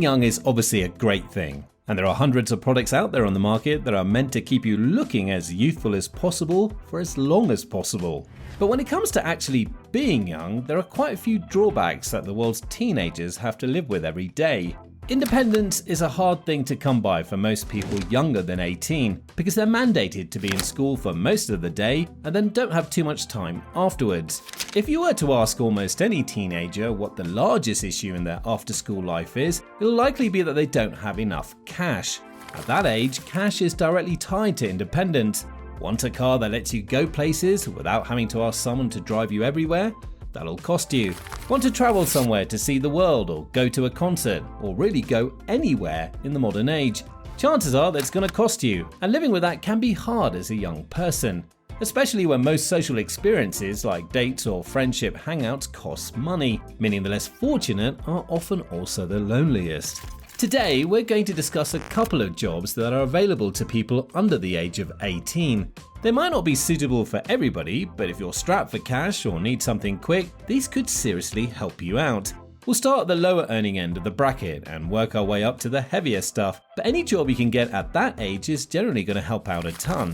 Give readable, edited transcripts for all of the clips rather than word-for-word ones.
Young is obviously a great thing, and there are hundreds of products out there on the market that are meant to keep you looking as youthful as possible for as long as possible. But when it comes to actually being young, there are quite a few drawbacks that the world's teenagers have to live with every day. Independence is a hard thing to come by for most people younger than 18 because they're mandated to be in school for most of the day and then don't have too much time afterwards. If you were to ask almost any teenager what the largest issue in their after-school life is, it'll likely be that they don't have enough cash. At that age, cash is directly tied to independence. Want a car that lets you go places without having to ask someone to drive you everywhere? That'll cost you. Want to travel somewhere to see the world or go to a concert or really go anywhere in the modern age? Chances are that's going to cost you, and living with that can be hard as a young person, especially when most social experiences like dates or friendship hangouts cost money, meaning the less fortunate are often also the loneliest. Today, we're going to discuss a couple of jobs that are available to people under the age of 18. They might not be suitable for everybody, but if you're strapped for cash or need something quick, these could seriously help you out. We'll start at the lower earning end of the bracket and work our way up to the heavier stuff, but any job you can get at that age is generally going to help out a ton.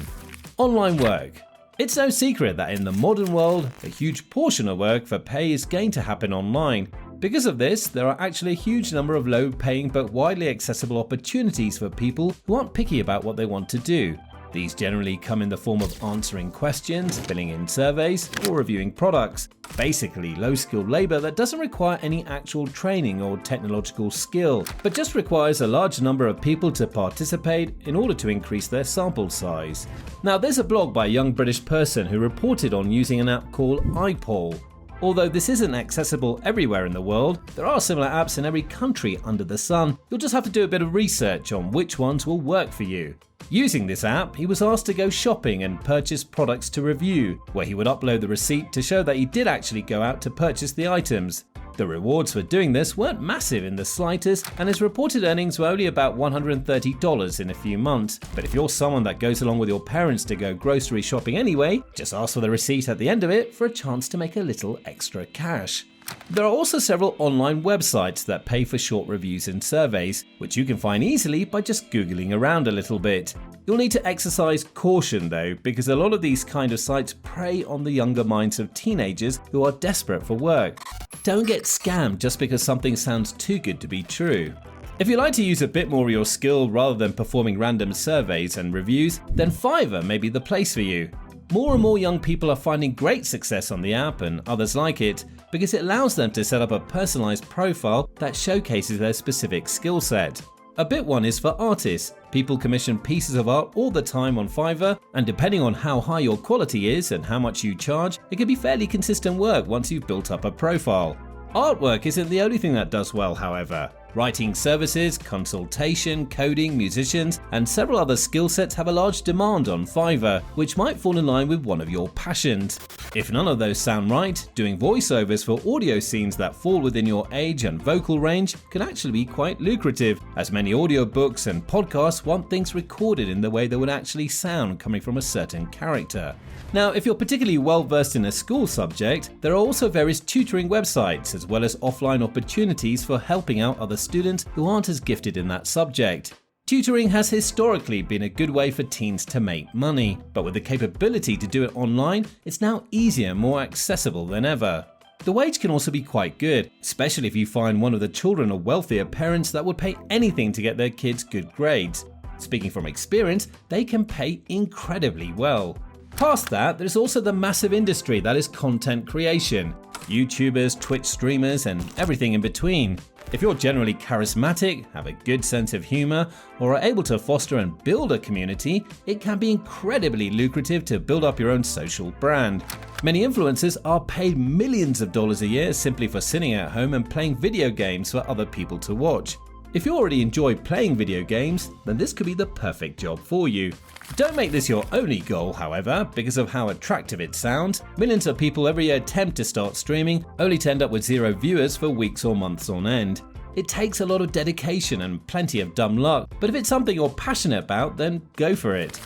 Online work. It's no secret that in the modern world, a huge portion of work for pay is going to happen online. Because of this, there are actually a huge number of low-paying but widely accessible opportunities for people who aren't picky about what they want to do. These generally come in the form of answering questions, filling in surveys, or reviewing products. Basically, low-skilled labor that doesn't require any actual training or technological skill, but just requires a large number of people to participate in order to increase their sample size. Now, there's a blog by a young British person who reported on using an app called iPoll. Although this isn't accessible everywhere in the world, there are similar apps in every country under the sun. You'll just have to do a bit of research on which ones will work for you. Using this app, he was asked to go shopping and purchase products to review, where he would upload the receipt to show that he did actually go out to purchase the items. The rewards for doing this weren't massive in the slightest, and his reported earnings were only about $130 in a few months. But if you're someone that goes along with your parents to go grocery shopping anyway, just ask for the receipt at the end of it for a chance to make a little extra cash. There are also several online websites that pay for short reviews and surveys, which you can find easily by just Googling around a little bit. You'll need to exercise caution though, because a lot of these kind of sites prey on the younger minds of teenagers who are desperate for work. Don't get scammed just because something sounds too good to be true. If you like to use a bit more of your skill rather than performing random surveys and reviews, then Fiverr may be the place for you. More and more young people are finding great success on the app and others like it because it allows them to set up a personalized profile that showcases their specific skill set. A big one is for artists. People commission pieces of art all the time on Fiverr, and depending on how high your quality is and how much you charge, it can be fairly consistent work once you've built up a profile. Artwork isn't the only thing that does well, however. Writing services, consultation, coding, musicians, and several other skill sets have a large demand on Fiverr, which might fall in line with one of your passions. If none of those sound right, doing voiceovers for audio scenes that fall within your age and vocal range can actually be quite lucrative, as many audiobooks and podcasts want things recorded in the way they would actually sound coming from a certain character. Now, if you're particularly well versed in a school subject, there are also various tutoring websites as well as offline opportunities for helping out other students who aren't as gifted in that subject. Tutoring has historically been a good way for teens to make money, but with the capability to do it online, it's now easier and more accessible than ever. The wage can also be quite good, especially if you find one of the children of wealthier parents that would pay anything to get their kids good grades. Speaking from experience, they can pay incredibly well. Past that, there's also the massive industry that is content creation. YouTubers, Twitch streamers, and everything in between. If you're generally charismatic, have a good sense of humor, or are able to foster and build a community, it can be incredibly lucrative to build up your own social brand. Many influencers are paid millions of dollars a year simply for sitting at home and playing video games for other people to watch. If you already enjoy playing video games, then this could be the perfect job for you. Don't make this your only goal, however, because of how attractive it sounds. Millions of people every year attempt to start streaming, only to end up with 0 viewers for weeks or months on end. It takes a lot of dedication and plenty of dumb luck, but if it's something you're passionate about, then go for it.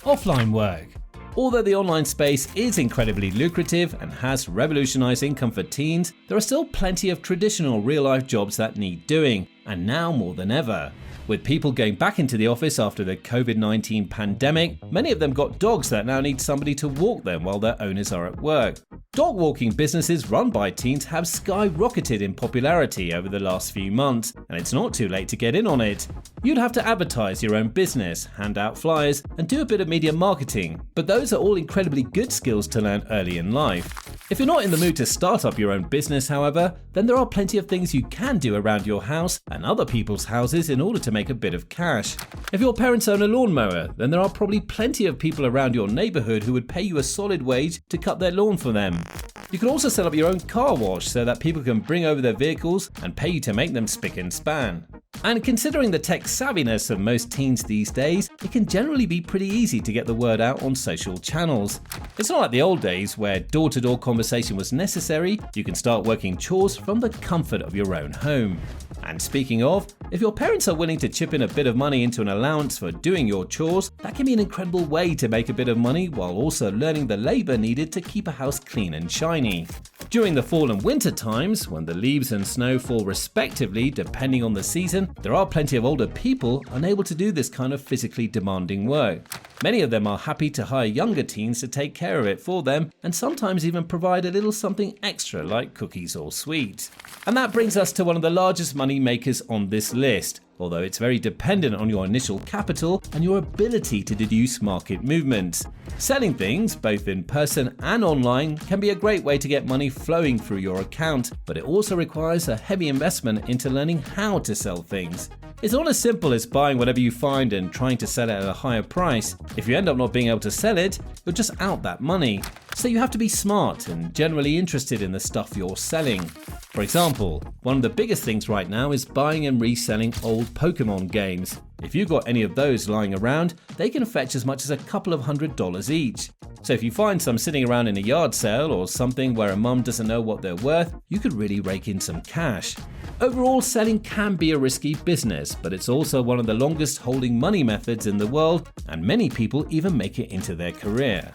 Offline work. Although the online space is incredibly lucrative and has revolutionized income for teens, there are still plenty of traditional real-life jobs that need doing, and now more than ever. With people going back into the office after the COVID-19 pandemic, many of them got dogs that now need somebody to walk them while their owners are at work. Dog walking businesses run by teens have skyrocketed in popularity over the last few months, and it's not too late to get in on it. You'd have to advertise your own business, hand out flyers, and do a bit of media marketing, but those are all incredibly good skills to learn early in life. If you're not in the mood to start up your own business, however, then there are plenty of things you can do around your house and other people's houses in order to make a bit of cash. If your parents own a lawnmower, then there are probably plenty of people around your neighborhood who would pay you a solid wage to cut their lawn for them. You can also set up your own car wash so that people can bring over their vehicles and pay you to make them spick and span. And considering the tech savviness of most teens these days, it can generally be pretty easy to get the word out on social channels. It's not like the old days where door-to-door conversation was necessary. You can start working chores from the comfort of your own home. And speaking of, if your parents are willing to chip in a bit of money into an allowance for doing your chores, that can be an incredible way to make a bit of money while also learning the labor needed to keep a house clean and shiny. During the fall and winter times, when the leaves and snow fall respectively depending on the season, there are plenty of older people unable to do this kind of physically demanding work. Many of them are happy to hire younger teens to take care of it for them, and sometimes even provide a little something extra like cookies or sweets. And that brings us to one of the largest money makers on this list, although it's very dependent on your initial capital and your ability to deduce market movements. Selling things, both in person and online, can be a great way to get money flowing through your account, but it also requires a heavy investment into learning how to sell things. It's not as simple as buying whatever you find and trying to sell it at a higher price. If you end up not being able to sell it, you're just out that money. So you have to be smart and generally interested in the stuff you're selling. For example, one of the biggest things right now is buying and reselling old Pokemon games. If you've got any of those lying around, they can fetch as much as a couple of $100s each. So if you find some sitting around in a yard sale or something where a mum doesn't know what they're worth, you could really rake in some cash. Overall, selling can be a risky business, but it's also one of the longest holding money methods in the world, and many people even make it into their career.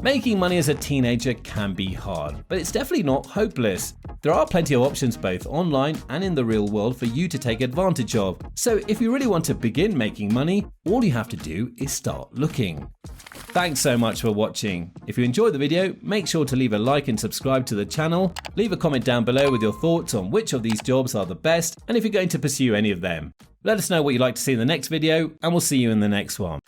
Making money as a teenager can be hard, but it's definitely not hopeless. There are plenty of options both online and in the real world for you to take advantage of. So if you really want to begin making money, all you have to do is start looking. Thanks so much for watching. If you enjoyed the video, make sure to leave a like and subscribe to the channel. Leave a comment down below with your thoughts on which of these jobs are the best and if you're going to pursue any of them. Let us know what you'd like to see in the next video, and we'll see you in the next one.